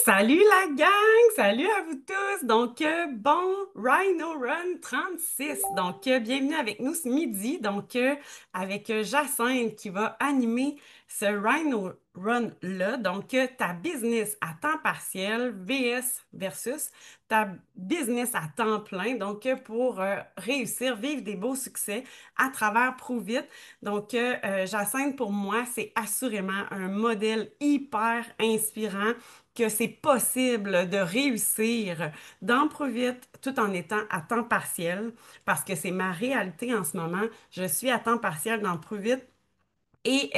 Salut la gang! Salut à vous tous! Bon, Rhino Run 36. Bienvenue avec nous ce midi. Avec Jacinthe qui va animer ce Rhino Run-là. Ta business à temps partiel versus ta business à temps plein. Pour réussir, vivre des beaux succès à travers Pruvit. Jacinthe, pour moi, c'est assurément un modèle hyper inspirant que c'est possible de réussir dans Provite tout en étant à temps partiel, parce que c'est ma réalité en ce moment. Je suis à temps partiel dans Provite et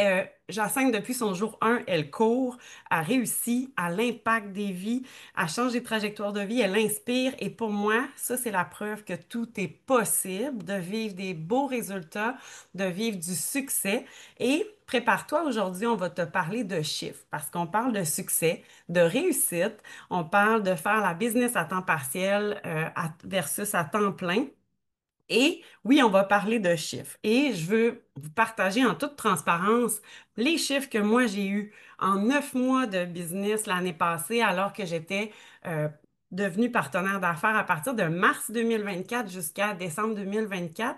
Jacinthe, depuis son jour 1, elle court, a réussi, à l'impact des vies, a changé de trajectoire de vie, elle inspire. Et pour moi, ça, c'est la preuve que tout est possible, de vivre des beaux résultats, de vivre du succès. Et prépare-toi, aujourd'hui, on va te parler de chiffres, parce qu'on parle de succès, de réussite, on parle de faire la business à temps partiel versus à temps plein. Et oui, on va parler de chiffres. Et je veux vous partager en toute transparence les chiffres que moi j'ai eus en 9 mois de business l'année passée, alors que j'étais devenue partenaire d'affaires à partir de mars 2024 jusqu'à décembre 2024.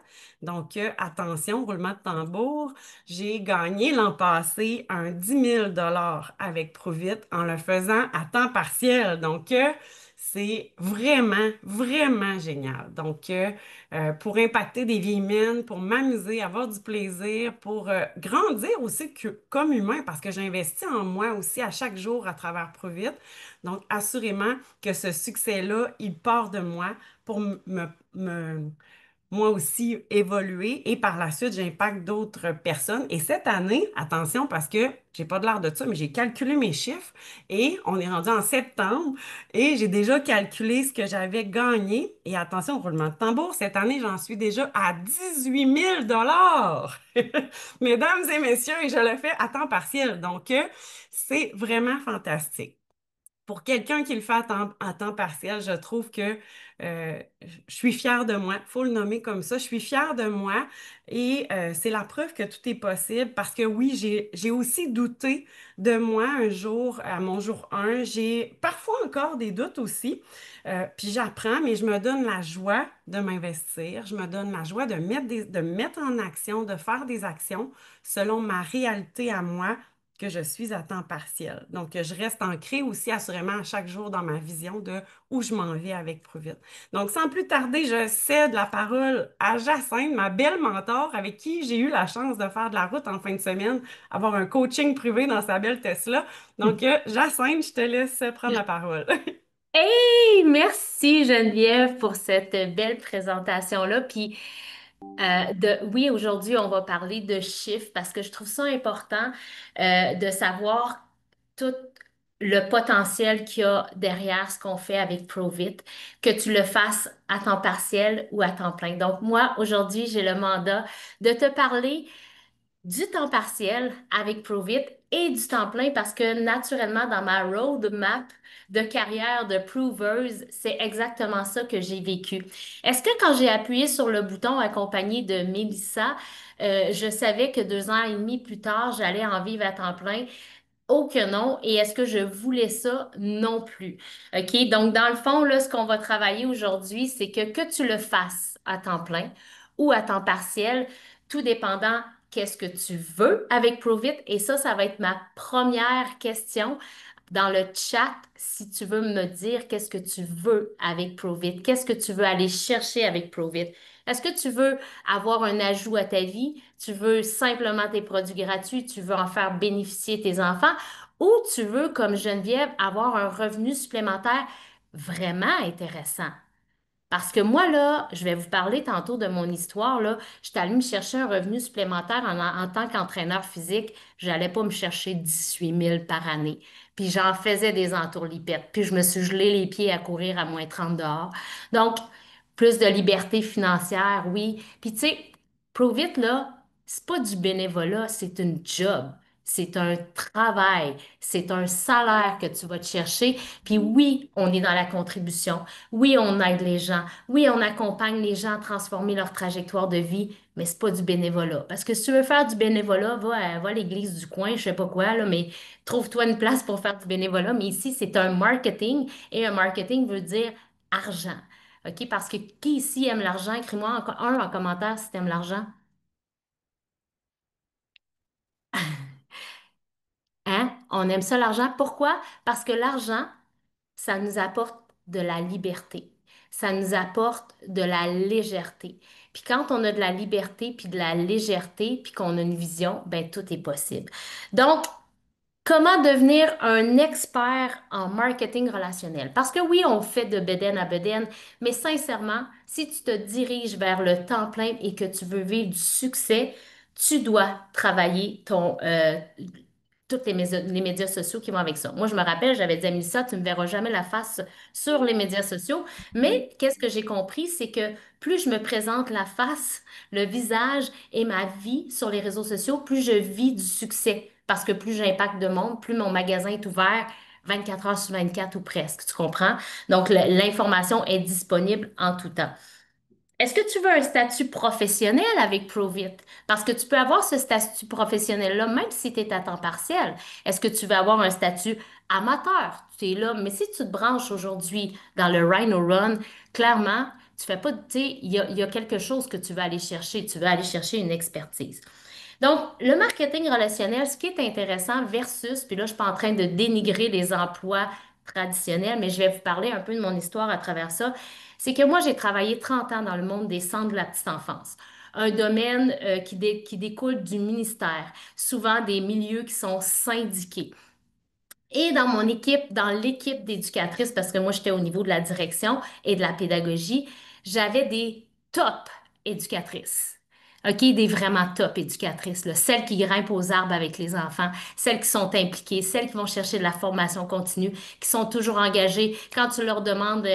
Attention, roulement de tambour, j'ai gagné l'an passé un 10 000 avec Provit en le faisant à temps partiel. C'est vraiment, vraiment génial. Pour impacter des vies humaines, pour m'amuser, avoir du plaisir, pour grandir aussi comme humain, parce que j'investis en moi aussi à chaque jour à travers Provit. Donc, assurément que ce succès-là, il part de moi pour moi aussi évoluer et par la suite, j'impacte d'autres personnes. Et cette année, attention parce que j'ai pas de l'air de ça, mais j'ai calculé mes chiffres et on est rendu en septembre et j'ai déjà calculé ce que j'avais gagné. Et attention, roulement de tambour, cette année, j'en suis déjà à 18 000 Mesdames et messieurs, et je le fais à temps partiel. C'est vraiment fantastique. Pour quelqu'un qui le fait à temps partiel, je trouve que je suis fière de moi. Il faut le nommer comme ça. Je suis fière de moi et c'est la preuve que tout est possible parce que oui, j'ai aussi douté de moi un jour, à mon jour 1. J'ai parfois encore des doutes aussi. Puis j'apprends, mais je me donne la joie de m'investir. Je me donne la joie de mettre en action, de faire des actions selon ma réalité à moi que je suis à temps partiel. Je reste ancrée aussi assurément à chaque jour dans ma vision de où je m'en vais avec Provit. Donc, sans plus tarder, je cède la parole à Jacinthe, ma belle mentor, avec qui j'ai eu la chance de faire de la route en fin de semaine, avoir un coaching privé dans sa belle Tesla. Jacinthe, je te laisse prendre la parole. Hey, merci Geneviève pour cette belle présentation-là. Oui, aujourd'hui, on va parler de chiffres parce que je trouve ça important de savoir tout le potentiel qu'il y a derrière ce qu'on fait avec Provit, que tu le fasses à temps partiel ou à temps plein. Donc, moi, aujourd'hui, j'ai le mandat de te parler du temps partiel avec Provit et du temps plein parce que naturellement, dans ma roadmap de carrière de Provers, c'est exactement ça que j'ai vécu. Est-ce que quand j'ai appuyé sur le bouton accompagné de Mélissa, je savais que 2 ans et demi plus tard, j'allais en vivre à temps plein? Oh que non. Et est-ce que je voulais ça? Non plus. OK? Donc, dans le fond, là, ce qu'on va travailler aujourd'hui, c'est que tu le fasses à temps plein ou à temps partiel, tout dépendant qu'est-ce que tu veux avec Provit. Et ça va être ma première question dans le chat si tu veux me dire qu'est-ce que tu veux avec Provit, qu'est-ce que tu veux aller chercher avec Provit. Est-ce que tu veux avoir un ajout à ta vie? Tu veux simplement tes produits gratuits? Tu veux en faire bénéficier tes enfants? Ou tu veux, comme Geneviève, avoir un revenu supplémentaire vraiment intéressant? Parce que moi, là, je vais vous parler tantôt de mon histoire, là. J'étais allée me chercher un revenu supplémentaire en tant qu'entraîneur physique. J'allais pas me chercher 18 000 par année. Puis j'en faisais des entourlipettes. Puis je me suis gelé les pieds à courir à -30 dehors. Donc, plus de liberté financière, oui. Puis tu sais, Provit, là, c'est pas du bénévolat, c'est une job. C'est un travail, c'est un salaire que tu vas te chercher. Puis oui, on est dans la contribution. Oui, on aide les gens. Oui, on accompagne les gens à transformer leur trajectoire de vie, mais c'est pas du bénévolat. Parce que si tu veux faire du bénévolat, va à l'église du coin, je sais pas quoi, là, mais trouve-toi une place pour faire du bénévolat. Mais ici, c'est un marketing et un marketing veut dire argent. OK? Parce que qui ici aime l'argent? Écris-moi en commentaire si tu aimes l'argent. Hein? On aime ça, l'argent. Pourquoi? Parce que l'argent, ça nous apporte de la liberté. Ça nous apporte de la légèreté. Puis quand on a de la liberté, puis de la légèreté, puis qu'on a une vision, ben tout est possible. Donc, comment devenir un expert en marketing relationnel? Parce que oui, on fait de bedaine à bedaine, mais sincèrement, si tu te diriges vers le temps plein et que tu veux vivre du succès, tu dois travailler tous les médias sociaux qui vont avec ça. Moi, je me rappelle, j'avais dit à Mélissa, tu ne me verras jamais la face sur les médias sociaux. Mais qu'est-ce que j'ai compris, c'est que plus je me présente la face, le visage et ma vie sur les réseaux sociaux, plus je vis du succès. Parce que plus j'impacte de monde, plus mon magasin est ouvert 24 heures sur 24 ou presque. Tu comprends? Donc, l'information est disponible en tout temps. Est-ce que tu veux un statut professionnel avec Provit? Parce que tu peux avoir ce statut professionnel-là même si tu es à temps partiel. Est-ce que tu veux avoir un statut amateur? Tu es là, mais si tu te branches aujourd'hui dans le Rhino Run, clairement, tu fais pas, tu sais, il y a quelque chose que tu vas aller chercher. Tu vas aller chercher une expertise. Donc, le marketing relationnel, ce qui est intéressant versus, puis là, je suis pas en train de dénigrer les emplois traditionnels, mais je vais vous parler un peu de mon histoire à travers ça, c'est que moi, j'ai travaillé 30 ans dans le monde des centres de la petite enfance. Un domaine qui découle du ministère, souvent des milieux qui sont syndiqués. Et dans mon équipe, dans l'équipe d'éducatrices, parce que moi, j'étais au niveau de la direction et de la pédagogie, j'avais des top éducatrices. OK, des vraiment top éducatrices, là. Celles qui grimpent aux arbres avec les enfants, celles qui sont impliquées, celles qui vont chercher de la formation continue, qui sont toujours engagées. Quand tu leur demandes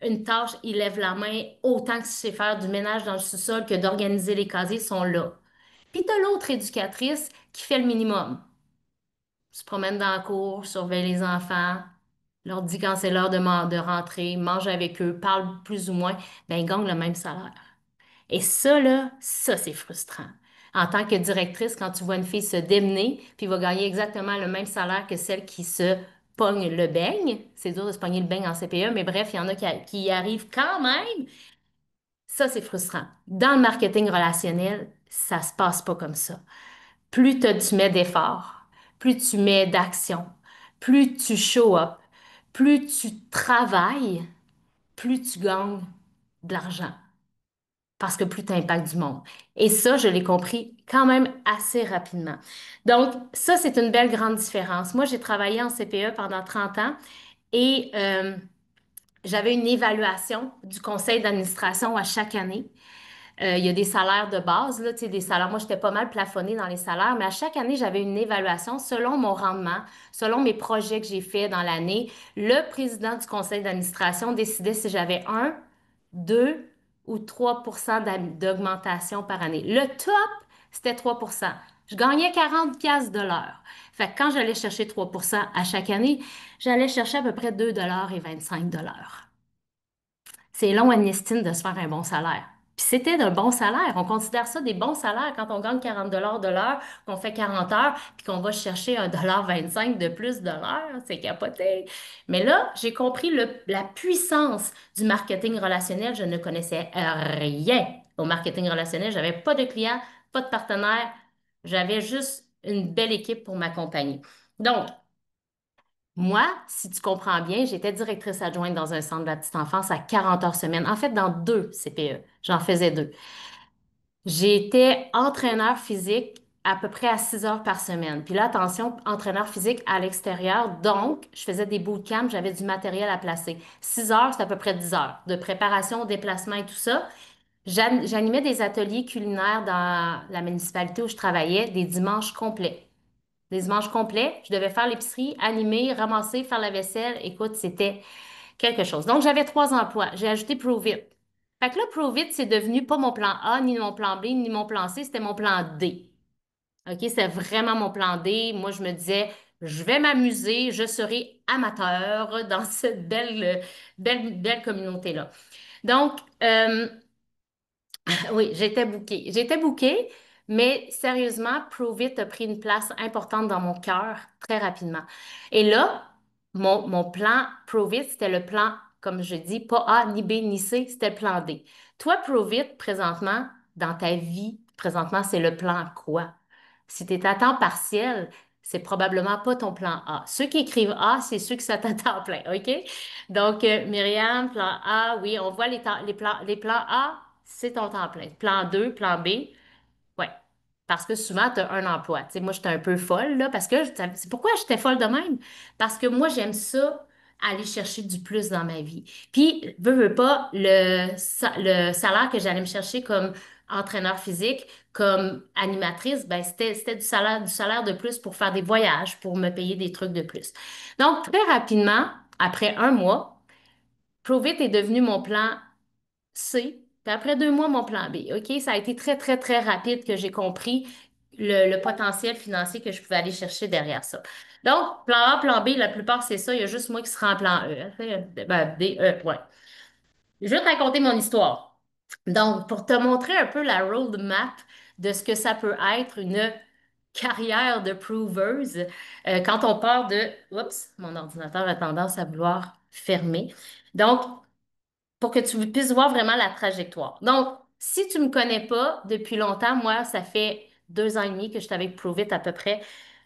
une tâche, ils lèvent la main autant que tu sais faire du ménage dans le sous-sol que d'organiser les casiers, sont là. Puis tu as l'autre éducatrice qui fait le minimum, se promène dans la cour, surveille les enfants, leur dit quand c'est l'heure de rentrer, mange avec eux, parle plus ou moins, ben, ils gagnent le même salaire. Et ça, là, ça, c'est frustrant. En tant que directrice, quand tu vois une fille se démener, puis va gagner exactement le même salaire que celle qui se pogne le beigne, c'est dur de se pogner le beigne en CPE, mais bref, il y en a qui y arrivent quand même. Ça, c'est frustrant. Dans le marketing relationnel, ça se passe pas comme ça. Plus tu mets d'efforts, plus tu mets d'action, plus tu show up, plus tu travailles, plus tu gagnes de l'argent. Parce que plus tu impactes du monde. Et ça, je l'ai compris quand même assez rapidement. Donc, ça, c'est une belle grande différence. Moi, j'ai travaillé en CPE pendant 30 ans et j'avais une évaluation du conseil d'administration à chaque année. Il y a des salaires de base, là, tu sais, des salaires. Moi, j'étais pas mal plafonnée dans les salaires, mais à chaque année, j'avais une évaluation selon mon rendement, selon mes projets que j'ai faits dans l'année. Le président du conseil d'administration décidait si j'avais 2 ou 3 d'augmentation par année. Le top, c'était 3. Je gagnais 40 piastres de l'heure. Fait que quand j'allais chercher 3 à chaque année, j'allais chercher à peu près 2,25 de l'heure. C'est long, Ernestine, de se faire un bon salaire. Puis c'était d'un bon salaire. On considère ça des bons salaires quand on gagne 40 de l'heure, qu'on fait 40 heures, puis qu'on va chercher 1,25 de plus de l'heure. C'est capoté. Mais là, j'ai compris la puissance du marketing relationnel. Je ne connaissais rien au marketing relationnel. J'avais pas de clients, pas de partenaires. J'avais juste une belle équipe pour m'accompagner. Donc, moi, si tu comprends bien, j'étais directrice adjointe dans un centre de la petite enfance à 40 heures semaine. En fait, dans 2 CPE. J'en faisais 2. J'étais entraîneur physique à peu près à 6 heures par semaine. Puis là, attention, entraîneur physique à l'extérieur. Donc, je faisais des bootcamps, j'avais du matériel à placer. 6 heures, c'est à peu près 10 heures de préparation, déplacement et tout ça. J'animais des ateliers culinaires dans la municipalité où je travaillais, des dimanches complets. Des dimanches complets, je devais faire l'épicerie, animer, ramasser, faire la vaisselle. Écoute, c'était quelque chose. Donc, j'avais 3 emplois. J'ai ajouté Provit. Fait que là, Provit, c'est devenu pas mon plan A, ni mon plan B, ni mon plan C, c'était mon plan D. OK, c'était vraiment mon plan D. Moi, je me disais, je vais m'amuser, je serai amateur dans cette belle communauté-là. Donc, oui, j'étais bookée. J'étais bookée, mais sérieusement, Prove It a pris une place importante dans mon cœur très rapidement. Et là, mon plan Prove It, c'était le plan, comme je dis, pas A, ni B, ni C, c'était le plan D. Toi, Prove It, présentement, dans ta vie, présentement, c'est le plan quoi? Si tu es à temps partiel, c'est probablement pas ton plan A. Ceux qui écrivent A, c'est ceux qui sont à temps plein, OK? Donc, Myriam, plan A, oui, on voit les plans A, c'est ton temps plein. Plan 2, plan B, ouais. Parce que souvent, tu as un emploi. Tu sais, moi, j'étais un peu folle, là, parce que c'est pourquoi j'étais folle de même? Parce que moi, j'aime ça, aller chercher du plus dans ma vie. Puis, veux pas, le salaire que j'allais me chercher comme entraîneur physique, comme animatrice, ben, c'était du salaire de plus pour faire des voyages, pour me payer des trucs de plus. Donc, très rapidement, après un mois, Provit est devenu mon plan C. Puis après 2 mois, mon plan B. OK? Ça a été très, très, très rapide que j'ai compris le potentiel financier que je pouvais aller chercher derrière ça. Donc, plan A, plan B, la plupart, c'est ça. Il y a juste moi qui sera en plan E. Ben, D, E, ouais. Je vais te raconter mon histoire. Donc, pour te montrer un peu la roadmap de ce que ça peut être une carrière de proveuse, quand on part de... Oups, mon ordinateur a tendance à vouloir fermer. Donc, pour que tu puisses voir vraiment la trajectoire. Donc, si tu ne me connais pas depuis longtemps, moi, ça fait 2 ans et demi que je suis avec Prove It à peu près.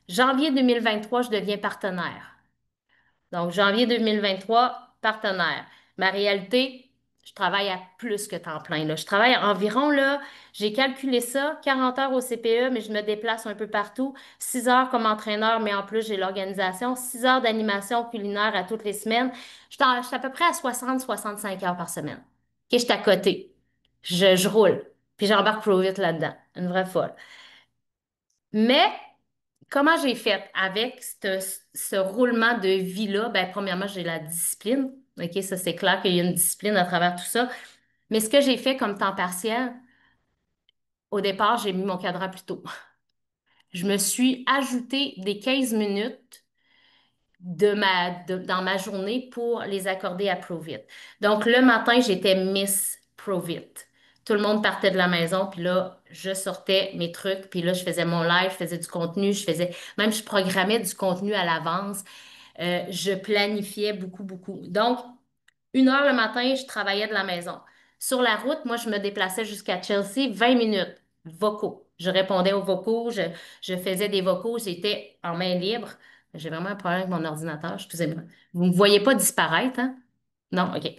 Janvier 2023, je deviens partenaire. Donc, janvier 2023, partenaire. Ma réalité, je travaille à plus que temps plein, là. Je travaille environ, là, j'ai calculé ça, 40 heures au CPE, mais je me déplace un peu partout. 6 heures comme entraîneur, mais en plus, j'ai l'organisation. 6 heures d'animation culinaire à toutes les semaines. Je suis à peu près à 60, 65 heures par semaine. OK, je suis à côté. Je roule. Puis j'embarque trop vite là-dedans. Une vraie folle. Mais comment j'ai fait avec ce roulement de vie-là? Ben, premièrement, j'ai la discipline. OK, ça, c'est clair qu'il y a une discipline à travers tout ça. Mais ce que j'ai fait comme temps partiel, au départ, j'ai mis mon cadran plus tôt. Je me suis ajouté des 15 minutes dans ma journée pour les accorder à Provit. Donc, le matin, j'étais Miss Provit. Tout le monde partait de la maison, puis là, je sortais mes trucs, puis là, je faisais mon live, je faisais du contenu, même je programmais du contenu à l'avance. Je planifiais beaucoup, beaucoup. Donc, 1 heure le matin, je travaillais de la maison. Sur la route, moi, je me déplaçais jusqu'à Chelsea, 20 minutes, vocaux. Je répondais aux vocaux, je faisais des vocaux, j'étais en main libre. J'ai vraiment un problème avec mon ordinateur, excusez-moi. Vous ne me voyez pas disparaître, hein? Non, OK.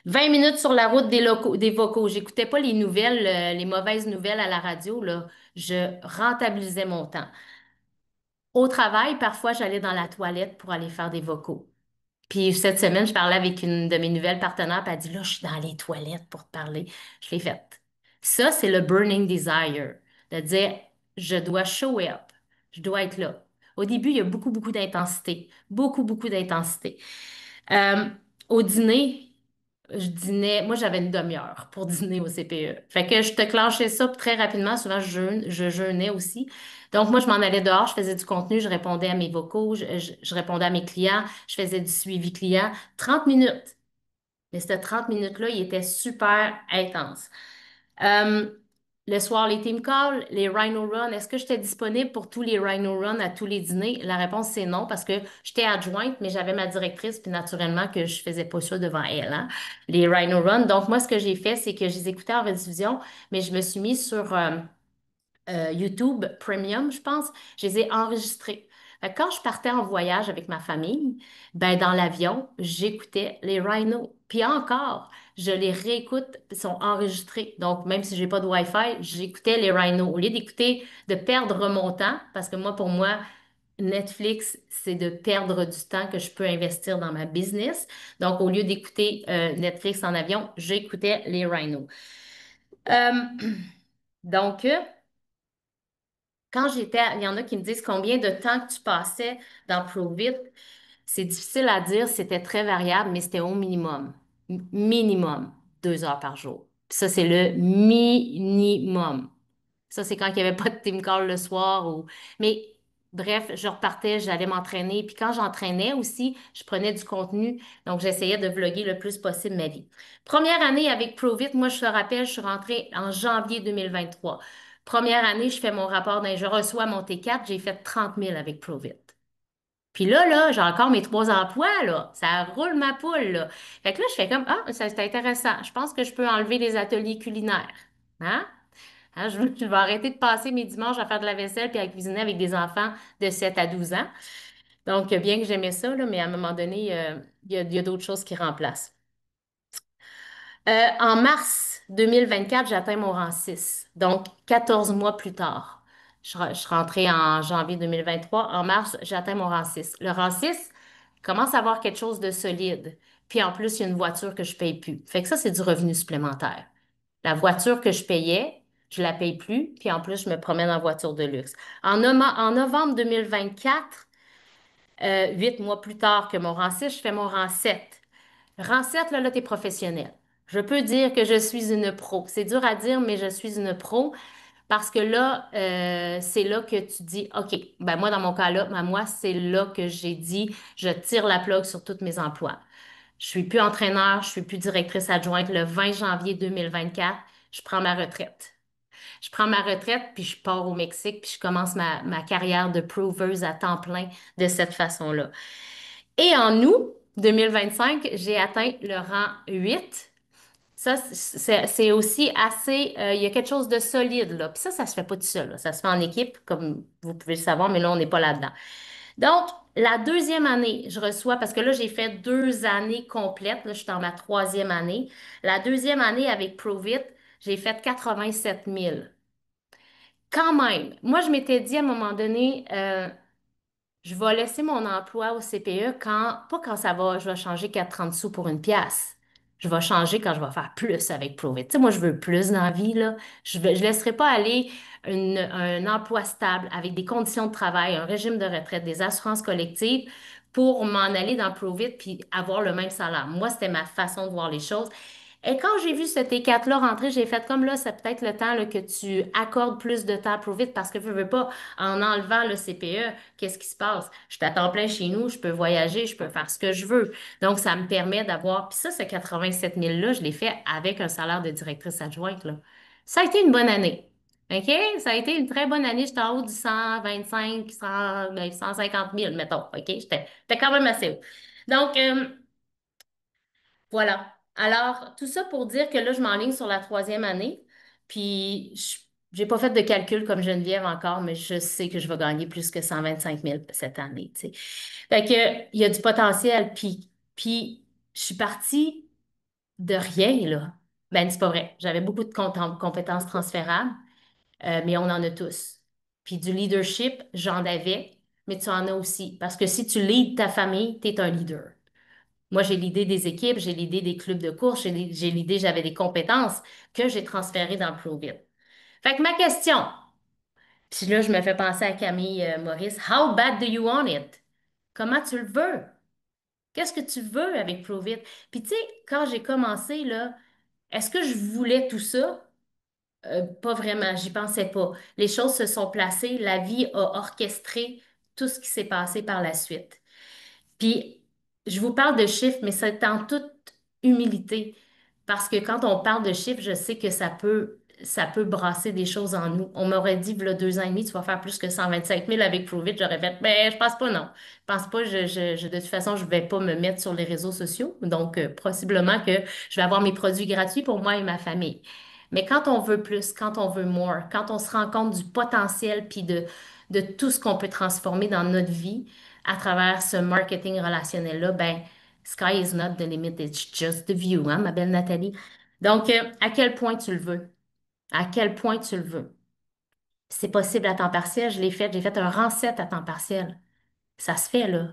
20 minutes sur la route des vocaux. J'écoutais pas les nouvelles, les mauvaises nouvelles à la radio, là. Je rentabilisais mon temps. Au travail, parfois, j'allais dans la toilette pour aller faire des vocaux. Puis cette semaine, je parlais avec une de mes nouvelles partenaires, puis elle dit, là, je suis dans les toilettes pour te parler. Je l'ai faite. Ça, c'est le burning desire, de dire, je dois show up, je dois être là. Au début, il y a beaucoup, beaucoup d'intensité, beaucoup, beaucoup d'intensité. Euh, Au dîner, je dînais, moi j'avais une demi-heure pour dîner au CPE. Fait que je te clenchais ça très rapidement. Souvent, je jeûnais aussi. Donc, moi, je m'en allais dehors, je faisais du contenu, je répondais à mes vocaux, je répondais à mes clients, je faisais du suivi client. 30 minutes. Mais ces 30 minutes-là, il était super intense. Euh, le soir, les team calls, les Rhino Run, est-ce que j'étais disponible pour tous les Rhino Run à tous les dîners? La réponse, c'est non, parce que j'étais adjointe, mais j'avais ma directrice, puis naturellement que je faisais pas ça devant elle, hein, les Rhino Run. Donc, moi, ce que j'ai fait, c'est que je les écoutais en rediffusion, mais je me suis mis sur YouTube Premium, je pense. Je les ai enregistrés. Fait que quand je partais en voyage avec ma famille, ben dans l'avion, j'écoutais les Rhino. Puis encore, je les réécoute, ils sont enregistrés. Donc, même si j'ai pas de Wi-Fi, j'écoutais les Rhino. Au lieu d'écouter, de perdre mon temps, parce que moi, pour moi, Netflix, c'est de perdre du temps que je peux investir dans ma business. Donc, au lieu d'écouter Netflix en avion, j'écoutais les Rhino. Euh, donc, il y en a qui me disent combien de temps que tu passais dans Provit. C'est difficile à dire, c'était très variable, mais c'était au minimum. Minimum 2 heures par jour. Puis ça, c'est le minimum. Ça, c'est quand il n'y avait pas de team call le soir ou... Mais bref, je repartais, j'allais m'entraîner. Puis quand j'entraînais aussi, je prenais du contenu. Donc, j'essayais de vlogger le plus possible ma vie. Première année avec ProVit, moi, je te rappelle, je suis rentrée en janvier 2023. Première année, je fais mon rapport je reçois mon T4, j'ai fait 30 000 avec ProVit. Puis là, j'ai encore mes trois emplois, là. Ça roule ma poule, là. Fait que là, je fais comme, ah, ça, c'est intéressant. Je pense que je peux enlever les ateliers culinaires. Hein? Je vais arrêter de passer mes dimanches à faire de la vaisselle puis à cuisiner avec des enfants de 7 à 12 ans. Donc, bien que j'aimais ça, là, mais à un moment donné, il y a d'autres choses qui remplacent. En mars 2024, j'atteins mon rang 6. Donc, 14 mois plus tard. Je suis rentrée en janvier 2023. En mars, j'atteins mon rang 6. Le rang 6 commence à avoir quelque chose de solide. Puis en plus, il y a une voiture que je paye plus. Fait que ça, c'est du revenu supplémentaire. La voiture que je payais, je la paye plus. Puis en plus, je me promène en voiture de luxe. En novembre 2024, 8 mois plus tard que mon rang 6, je fais mon rang 7. Rang 7, là, tu es professionnel. Je peux dire que je suis une pro. C'est dur à dire, mais je suis une pro parce que là, c'est là que tu dis, OK, ben moi, dans mon cas-là, ben moi, c'est là que j'ai dit, je tire la plug sur tous mes emplois. Je suis plus entraîneur, je suis plus directrice adjointe. Le 20 janvier 2024, je prends ma retraite. Je prends ma retraite, puis je pars au Mexique, puis je commence ma carrière de proveuse à temps plein de cette façon-là. Et en août 2025, j'ai atteint le rang 8. Ça, c'est aussi assez, il y a quelque chose de solide, là. Puis ça se fait pas tout seul, là. Ça se fait en équipe, comme vous pouvez le savoir, mais là, on n'est pas là-dedans. Donc, la deuxième année, je reçois, parce que là, j'ai fait 2 années complètes, là, je suis dans ma troisième année. La deuxième année avec ProVit, j'ai fait 87 000. Quand même, moi, je m'étais dit à un moment donné, je vais laisser mon emploi au CPE pas quand je vais changer 4,30 sous pour une pièce. Je vais changer quand je vais faire plus avec Provit. Tu sais, moi, je veux plus dans la vie, là. Je laisserai pas aller un emploi stable avec des conditions de travail, un régime de retraite, des assurances collectives pour m'en aller dans Provit puis avoir le même salaire. Moi, c'était ma façon de voir les choses. Et quand j'ai vu ce T4-là rentrer, j'ai fait comme là, c'est peut-être le temps là, que tu accordes plus de temps à Provit parce que je veux pas, en enlevant le CPE, qu'est-ce qui se passe? Je suis à temps plein chez nous, je peux voyager, je peux faire ce que je veux. Donc, ça me permet d'avoir. Puis ça, ce 87 000-là, je l'ai fait avec un salaire de directrice adjointe, là. Ça a été une bonne année. OK? Ça a été une très bonne année. J'étais en haut du 125, 150 000, mettons. OK? J'étais quand même assez haut. Donc, voilà. Alors, tout ça pour dire que là, je m'enligne sur la troisième année. Puis, j'ai pas fait de calcul comme Geneviève encore, mais je sais que je vais gagner plus que 125 000 cette année, tu sais. Fait que, il y a du potentiel. Puis je suis partie de rien, là. Ben, c'est pas vrai. J'avais beaucoup de compétences transférables, mais on en a tous. Puis du leadership, j'en avais, mais tu en as aussi. Parce que si tu leads ta famille, tu es un leader. Moi, j'ai l'idée des équipes, j'ai l'idée des clubs de course, j'ai l'idée, j'avais des compétences que j'ai transférées dans le Provit. Fait que ma question, puis là, je me fais penser à Camille Maurice, How bad do you want it? Comment tu le veux? Qu'est-ce que tu veux avec Provit? Puis tu sais, quand j'ai commencé, là, est-ce que je voulais tout ça? Pas vraiment, j'y pensais pas. Les choses se sont placées, la vie a orchestré tout ce qui s'est passé par la suite. Puis, je vous parle de chiffres, mais c'est en toute humilité. Parce que quand on parle de chiffres, je sais que ça peut brasser des choses en nous. On m'aurait dit, voilà 2 ans et demi, tu vas faire plus que 125 000 avec Provit. J'aurais fait, mais je pense pas, non. Je pense pas, de toute façon, je vais pas me mettre sur les réseaux sociaux. Donc, possiblement que je vais avoir mes produits gratuits pour moi et ma famille. Mais quand on veut plus, quand on veut more, quand on se rend compte du potentiel puis de tout ce qu'on peut transformer dans notre vie, à travers ce marketing relationnel-là, ben, sky is not the limit, it's just the view, hein, ma belle Nathalie? Donc, à quel point tu le veux? À quel point tu le veux? C'est possible à temps partiel, je l'ai fait, j'ai fait un rang 7 à temps partiel. Ça se fait, là.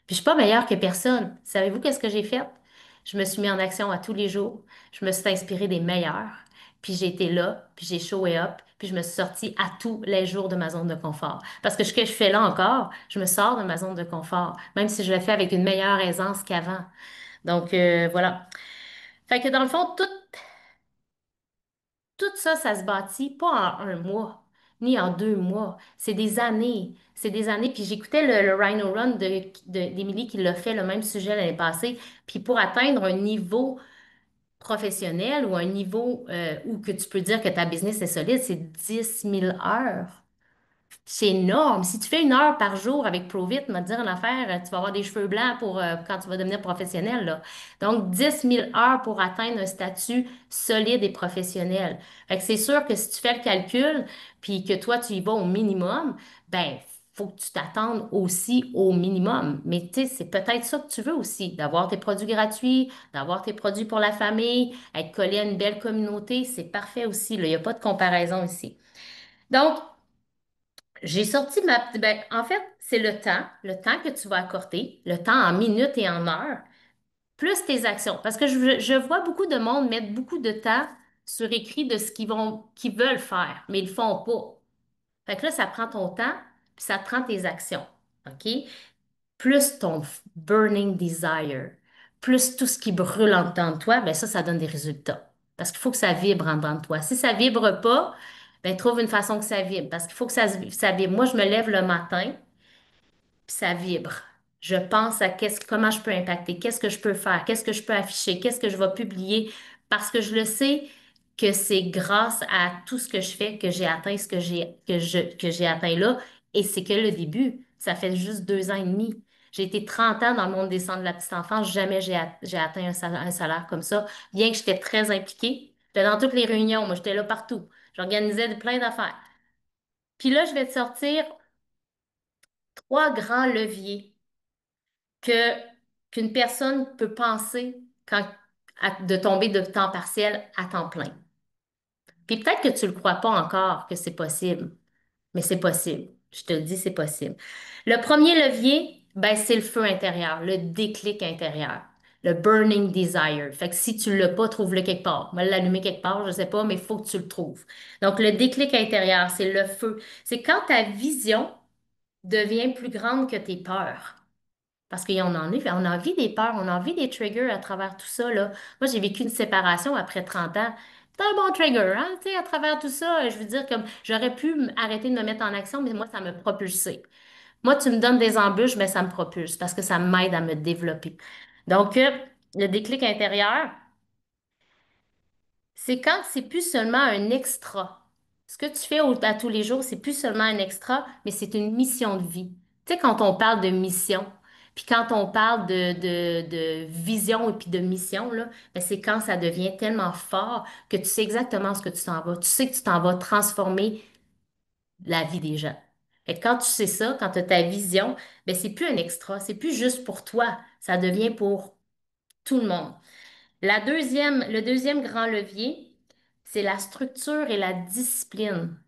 Puis je suis pas meilleure que personne. Savez-vous qu'est-ce que j'ai fait? Je me suis mis en action à tous les jours. Je me suis inspirée des meilleurs. Puis j'ai été là, puis j'ai showé up, puis je me suis sortie à tous les jours de ma zone de confort. Parce que ce que je fais là encore, je me sors de ma zone de confort, même si je le fais avec une meilleure aisance qu'avant. Donc voilà. Fait que dans le fond, Tout ça, ça se bâtit pas en un mois, ni en 2 mois. C'est des années. C'est des années. Puis j'écoutais le Rhino Run d'Émilie qui l'a fait, le même sujet l'année passée. Puis pour atteindre un niveau professionnel ou un niveau où que tu peux dire que ta business est solide, c'est 10 000 heures. C'est énorme. Si tu fais 1 heure par jour avec ProVit, me dire une affaire, tu vas avoir des cheveux blancs pour quand tu vas devenir professionnel, là. Donc, 10 000 heures pour atteindre un statut solide et professionnel. Fait que c'est sûr que si tu fais le calcul, puis que toi, tu y vas au minimum, ben, faut que tu t'attendes aussi au minimum. Mais tu sais, c'est peut-être ça que tu veux aussi, d'avoir tes produits gratuits, d'avoir tes produits pour la famille, être collé à une belle communauté, c'est parfait aussi, là. Il n'y a pas de comparaison ici. Donc, j'ai sorti ben, en fait, c'est le temps que tu vas accorder, le temps en minutes et en heures, plus tes actions. Parce que je vois beaucoup de monde mettre beaucoup de temps sur écrit de ce qu'ils veulent faire, mais ils le font pas. Fait que là, ça prend ton temps, puis ça te prend tes actions. OK? Plus ton burning desire, plus tout ce qui brûle en dedans de toi, ben ça donne des résultats. Parce qu'il faut que ça vibre en dedans de toi. Si ça vibre pas, ben trouve une façon que ça vibre. Parce qu'il faut que ça vibre. Moi, je me lève le matin, puis ça vibre. Je pense à comment je peux impacter, qu'est-ce que je peux faire, qu'est-ce que je peux afficher, qu'est-ce que je vais publier, parce que je le sais que c'est grâce à tout ce que je fais que j'ai atteint ce que j'ai atteint là. Et c'est que le début. Ça fait juste 2 ans et demi. J'ai été 30 ans dans le monde des centres de la petite enfance. Jamais j'ai atteint un salaire comme ça, bien que j'étais très impliquée. J'étais dans toutes les réunions, moi, j'étais là partout. J'organisais plein d'affaires. Puis là, je vais te sortir 3 grands leviers que qu'une personne peut penser de tomber de temps partiel à temps plein. Puis peut-être que tu ne le crois pas encore que c'est possible, mais c'est possible. Je te le dis, c'est possible. Le premier levier, ben, c'est le feu intérieur, le déclic intérieur, le burning desire. Fait que si tu ne l'as pas, trouve-le quelque part. Va l'allumer quelque part, je ne sais pas, mais il faut que tu le trouves. Donc, le déclic intérieur, c'est le feu. C'est quand ta vision devient plus grande que tes peurs. Parce on a envie des peurs, on a envie des triggers à travers tout ça, là. Moi, j'ai vécu une séparation après 30 ans. C'est un bon trigger, hein, tu sais, à travers tout ça. Je veux dire, comme j'aurais pu arrêter de me mettre en action, mais moi, ça me propulsé. Moi, tu me donnes des embûches, mais ça me propulse parce que ça m'aide à me développer. Donc, le déclic intérieur, c'est quand c'est plus seulement un extra. Ce que tu fais à tous les jours, c'est plus seulement un extra, mais c'est une mission de vie. Tu sais, quand on parle de mission, puis quand on parle de vision et puis de mission, là, ben, c'est quand ça devient tellement fort que tu sais exactement ce que tu t'en vas. Tu sais que tu t'en vas transformer la vie des gens. Et quand tu sais ça, quand tu as ta vision, ben, c'est plus un extra, c'est plus juste pour toi, ça devient pour tout le monde. Le deuxième grand levier, c'est la structure et la discipline.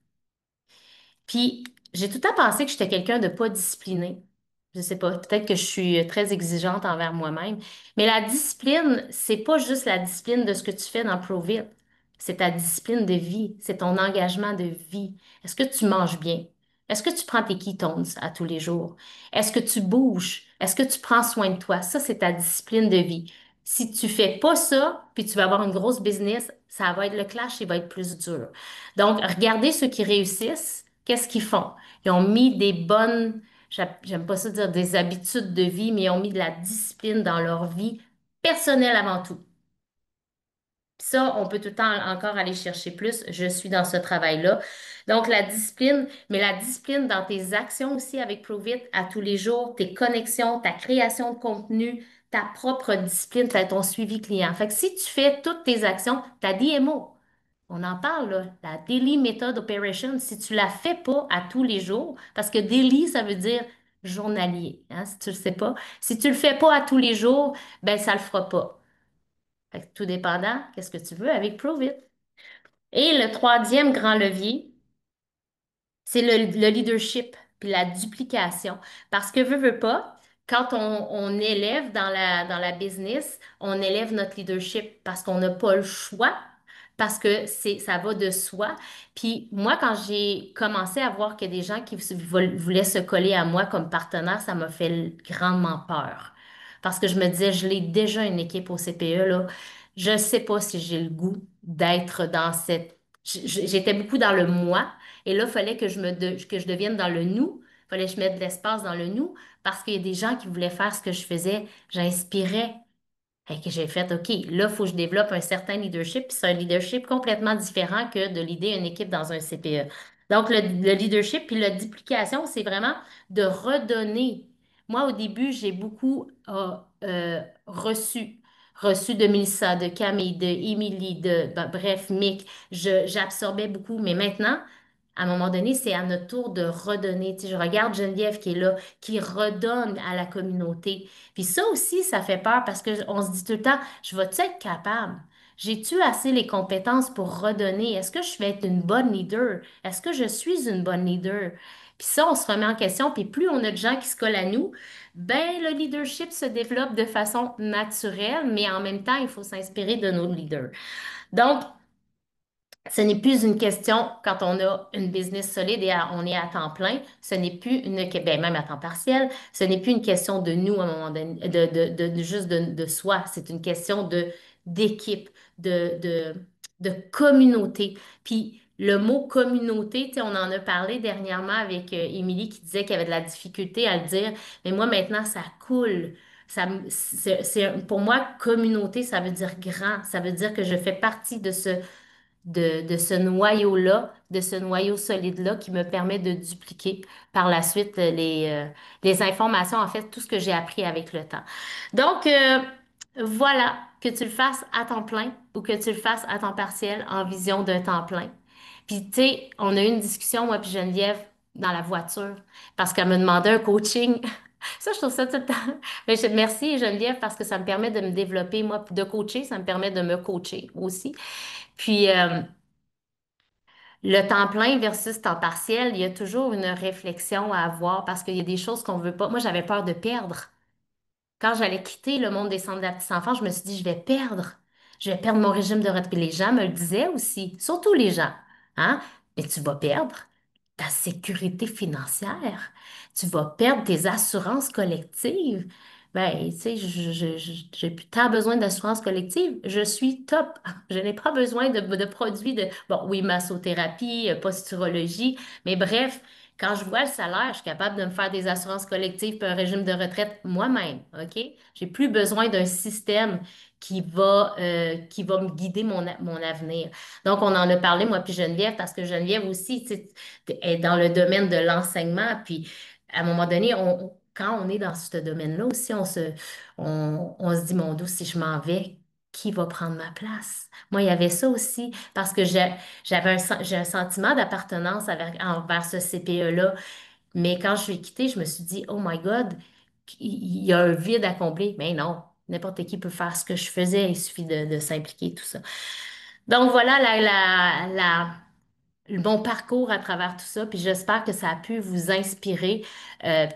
Puis, j'ai tout le temps pensé que j'étais quelqu'un de pas discipliné. Je sais pas, peut-être que je suis très exigeante envers moi-même. Mais la discipline, c'est pas juste la discipline de ce que tu fais dans ProVit. C'est ta discipline de vie, c'est ton engagement de vie. Est-ce que tu manges bien? Est-ce que tu prends tes ketones à tous les jours? Est-ce que tu bouges? Est-ce que tu prends soin de toi? Ça, c'est ta discipline de vie. Si tu fais pas ça, puis tu vas avoir une grosse business, ça va être le clash, il va être plus dur. Donc, regardez ceux qui réussissent, qu'est-ce qu'ils font? Ils ont mis des bonnes, j'aime pas ça dire des habitudes de vie, mais ils ont mis de la discipline dans leur vie personnelle avant tout. Ça, on peut tout le temps encore aller chercher plus. Je suis dans ce travail-là. Donc, la discipline, mais la discipline dans tes actions aussi avec Provit à tous les jours, tes connexions, ta création de contenu, ta propre discipline, ton suivi client. Fait que si tu fais toutes tes actions, ta DMO, on en parle, là, la Daily Method Operation, si tu la fais pas à tous les jours, parce que daily, ça veut dire journalier, hein, si tu le sais pas. Si tu le fais pas à tous les jours, ben ça le fera pas. Fait que tout dépendant, qu'est-ce que tu veux avec Prove It. Et le troisième grand levier, c'est le leadership puis la duplication. Parce que veux pas, quand on élève dans la business, on élève notre leadership parce qu'on n'a pas le choix, parce que ça va de soi. Puis moi, quand j'ai commencé à voir que des gens qui voulaient se coller à moi comme partenaire, ça m'a fait grandement peur. Parce que je me disais, je l'ai déjà une équipe au CPE, là. Je ne sais pas si j'ai le goût d'être dans cette J'étais beaucoup dans le moi et là, il fallait que je devienne dans le nous. Il fallait que je mette de l'espace dans le nous parce qu'il y a des gens qui voulaient faire ce que je faisais. J'inspirais. Fait que j'ai fait, OK, là, il faut que je développe un certain leadership, puis c'est un leadership complètement différent que de leader une équipe dans un CPE. Donc, le leadership puis la duplication, c'est vraiment de redonner. Moi, au début, j'ai beaucoup reçu de Mélissa, de Camille, de Émilie, ben, bref, Mick. J'absorbais beaucoup, mais maintenant, à un moment donné, c'est à notre tour de redonner. Tu sais, je regarde Geneviève qui est là, qui redonne à la communauté. Puis ça aussi, ça fait peur parce qu'on se dit tout le temps, je vais-tu être capable? J'ai-tu assez les compétences pour redonner? Est-ce que je vais être une bonne leader? Est-ce que je suis une bonne leader? Puis ça, on se remet en question. Puis plus on a de gens qui se collent à nous, ben le leadership se développe de façon naturelle, mais en même temps, il faut s'inspirer de nos leaders. Donc, ce n'est plus une question, quand on a une business solide et on est à temps plein, ce n'est plus ben, même à temps partiel, ce n'est plus une question de nous à un moment donné, juste de soi. C'est une question d'équipe, de communauté. Puis le mot communauté, tu sais, on en a parlé dernièrement avec Émilie qui disait qu'il y avait de la difficulté à le dire, mais moi maintenant, ça coule. Pour moi, communauté, ça veut dire grand. Ça veut dire que je fais partie de ce noyau-là, de ce noyau solide-là qui me permet de dupliquer par la suite les informations, en fait, tout ce que j'ai appris avec le temps. Donc, voilà, que tu le fasses à temps plein ou que tu le fasses à temps partiel en vision d'un temps plein. Puis, tu sais, on a eu une discussion, moi puis Geneviève, dans la voiture, parce qu'elle me demandait un coaching. Ça, je trouve ça tout le temps. Mais merci Geneviève parce que ça me permet de me développer, moi, puis de coacher, ça me permet de me coacher aussi. Puis, le temps plein versus temps partiel, il y a toujours une réflexion à avoir parce qu'il y a des choses qu'on veut pas. Moi, j'avais peur de perdre. Quand j'allais quitter le monde des centres de la petite enfance, je me suis dit, je vais perdre. Je vais perdre mon régime de retraite. Puis les gens me le disaient aussi, surtout les gens. Hein? Mais tu vas perdre ta sécurité financière. Tu vas perdre tes assurances collectives. Ben, tu sais, j'ai plus tant besoin d'assurance collective. Je suis top. Je n'ai pas besoin de produits de, bon, oui, massothérapie, posturologie, mais bref, quand je vois le salaire, je suis capable de me faire des assurances collectives et un régime de retraite moi-même, OK? J'ai plus besoin d'un système qui va me guider mon avenir. Donc, on en a parlé, moi puis Geneviève, parce que Geneviève aussi, tu sais, est dans le domaine de l'enseignement. Puis, à un moment donné, quand on est dans ce domaine-là aussi, on se dit, mon Dieu, si je m'en vais, qui va prendre ma place? Moi, il y avait ça aussi, parce que j'ai un sentiment d'appartenance envers ce CPE-là. Mais quand je suis quittée, je me suis dit, oh my God, il y a un vide à combler. Mais non, n'importe qui peut faire ce que je faisais, il suffit de s'impliquer, tout ça. Donc voilà le bon parcours à travers tout ça, puis j'espère que ça a pu vous inspirer.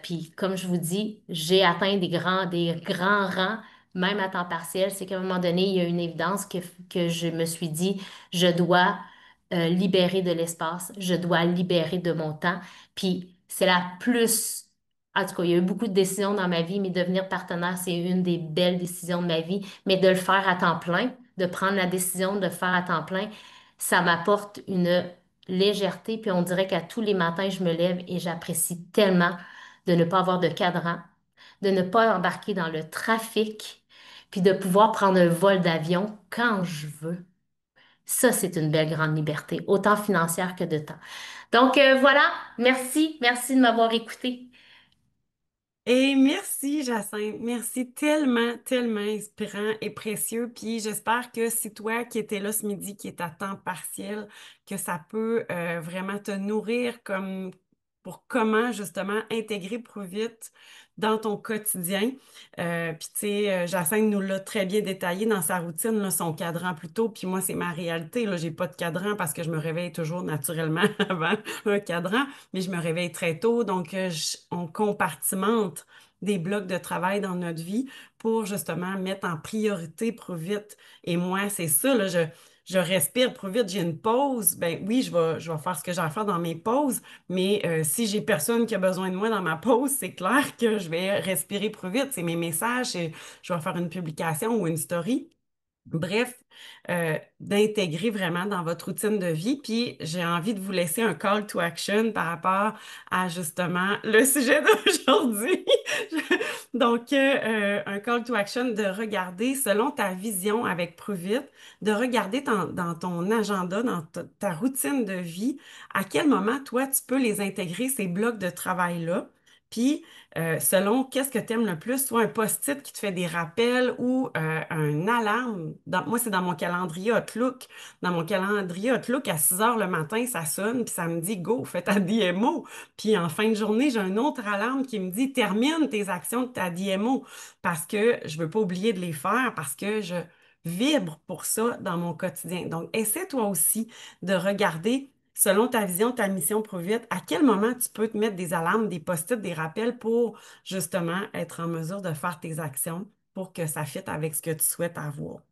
Puis comme je vous dis, j'ai atteint des grands rangs, même à temps partiel. C'est qu'à un moment donné, il y a une évidence que je me suis dit, je dois libérer de l'espace, je dois libérer de mon temps. Puis c'est la plus... En tout cas, il y a eu beaucoup de décisions dans ma vie, mais devenir partenaire, c'est une des belles décisions de ma vie. Mais de le faire à temps plein, de prendre la décision de le faire à temps plein, ça m'apporte une légèreté, puis on dirait qu'à tous les matins, je me lève et j'apprécie tellement de ne pas avoir de cadran, de ne pas embarquer dans le trafic, puis de pouvoir prendre un vol d'avion quand je veux. Ça, c'est une belle grande liberté, autant financière que de temps. Donc voilà, merci de m'avoir écouté. Et merci, Jacinthe. Merci tellement, tellement inspirant et précieux. Puis j'espère que si toi qui étais là ce midi, qui est à temps partiel, que ça peut vraiment te nourrir comme pour comment justement intégrer plus vite dans ton quotidien. Puis tu sais, Jacinthe nous l'a très bien détaillé dans sa routine, là, son cadran plus tôt. Puis moi, c'est ma réalité. Là, j'ai pas de cadran parce que je me réveille toujours naturellement avant un cadran, mais je me réveille très tôt. Donc, on compartimente des blocs de travail dans notre vie pour justement mettre en priorité plus vite. Et moi, c'est ça, là, je respire plus vite, j'ai une pause. Ben oui, je vais faire ce que j'ai à faire dans mes pauses, mais si j'ai personne qui a besoin de moi dans ma pause, c'est clair que je vais respirer plus vite. C'est mes messages, je vais faire une publication ou une story. Bref, d'intégrer vraiment dans votre routine de vie. Puis j'ai envie de vous laisser un call to action par rapport à justement le sujet d'aujourd'hui. Donc, un call to action de regarder selon ta vision avec Pruvit, de regarder dans ton agenda, dans ta routine de vie, à quel moment toi tu peux les intégrer, ces blocs de travail-là. Puis, selon qu'est-ce que tu aimes le plus, soit un post-it qui te fait des rappels ou un alarme. Moi, c'est dans mon calendrier Outlook. Dans mon calendrier Outlook, à 6 heures le matin, ça sonne, puis ça me dit Go, fais ta DMO. Puis en fin de journée, j'ai une autre alarme qui me dit termine tes actions de ta DMO parce que je veux pas oublier de les faire, parce que je vibre pour ça dans mon quotidien. Donc, essaie toi aussi de regarder selon ta vision, ta mission Provite, à quel moment tu peux te mettre des alarmes, des post-it, des rappels pour justement être en mesure de faire tes actions pour que ça fitte avec ce que tu souhaites avoir.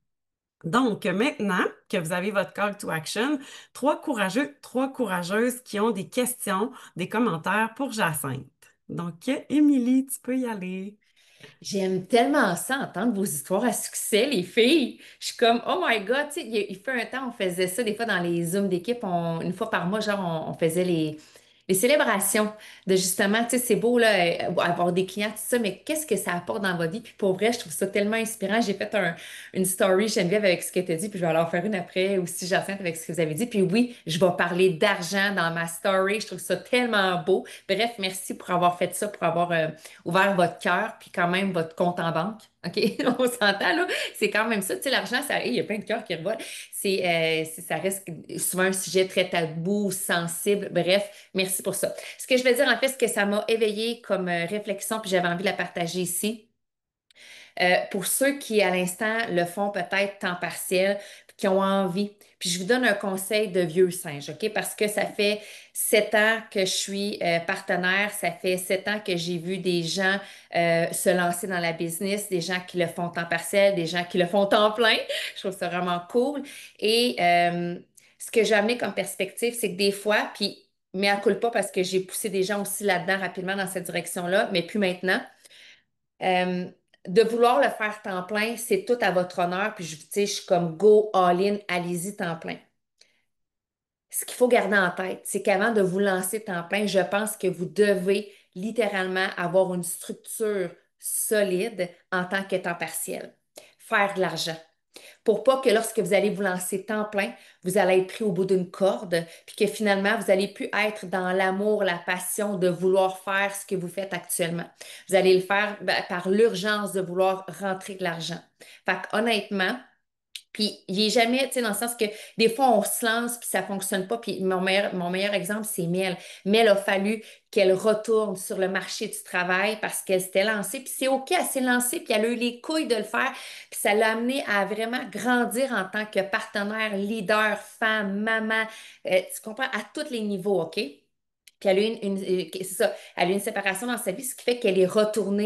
Donc, maintenant que vous avez votre call to action, trois courageux, trois courageuses qui ont des questions, des commentaires pour Jacinthe. Donc, Émilie, tu peux y aller. J'aime tellement ça, entendre vos histoires à succès, les filles. Je suis comme, oh my God, tu sais, il fait un temps, on faisait ça des fois dans les Zooms d'équipe, une fois par mois, genre, on faisait les célébrations de justement, tu sais, c'est beau, là, avoir des clients, tout ça, mais qu'est-ce que ça apporte dans votre vie? Puis pour vrai, je trouve ça tellement inspirant. J'ai fait une story, Geneviève, avec ce que tu as dit, puis je vais aller en faire une après aussi, Jacinthe, avec ce que vous avez dit. Puis oui, je vais parler d'argent dans ma story. Je trouve ça tellement beau. Bref, merci pour avoir fait ça, pour avoir ouvert votre cœur, puis quand même votre compte en banque. OK? On s'entend, là? C'est quand même ça. Tu sais, l'argent, ça, il y a plein de cœurs qui revolent. Ça reste souvent un sujet très tabou, sensible. Bref, merci pour ça. Ce que je veux dire, en fait, ce que ça m'a éveillé comme réflexion, puis j'avais envie de la partager ici. Pour ceux qui, à l'instant, le font peut-être temps partiel, puis qui ont envie. Puis je vous donne un conseil de vieux singe, OK? Parce que ça fait 7 ans que je suis partenaire, ça fait 7 ans que j'ai vu des gens se lancer dans la business, des gens qui le font temps partiel, des gens qui le font temps plein. Je trouve ça vraiment cool. Et ce que j'ai amené comme perspective, c'est que des fois, puis mais à culpa parce que j'ai poussé des gens aussi là-dedans rapidement dans cette direction-là, mais plus maintenant. Euh, de vouloir le faire temps plein, c'est tout à votre honneur. Puis tu sais, je suis comme go all-in, allez-y temps plein. Ce qu'il faut garder en tête, c'est qu'avant de vous lancer temps plein, je pense que vous devez littéralement avoir une structure solide en tant que temps partiel. Faire de l'argent pour pas que lorsque vous allez vous lancer temps plein, vous allez être pris au bout d'une corde, puis que finalement, vous allez plus être dans l'amour, la passion de vouloir faire ce que vous faites actuellement. Vous allez le faire par l'urgence de vouloir rentrer de l'argent. Fait que, honnêtement, puis, il est jamais, tu sais, dans le sens que des fois, on se lance, puis ça fonctionne pas. Puis, mon meilleur exemple, c'est Mel. Mel a fallu qu'elle retourne sur le marché du travail parce qu'elle s'était lancée. Puis, c'est OK, elle s'est lancée, puis elle a eu les couilles de le faire. Puis, ça l'a amené à vraiment grandir en tant que partenaire, leader, femme, maman. Tu comprends? À tous les niveaux, OK? Puis, elle a eu c'est ça, elle a eu une séparation dans sa vie, ce qui fait qu'elle est retournée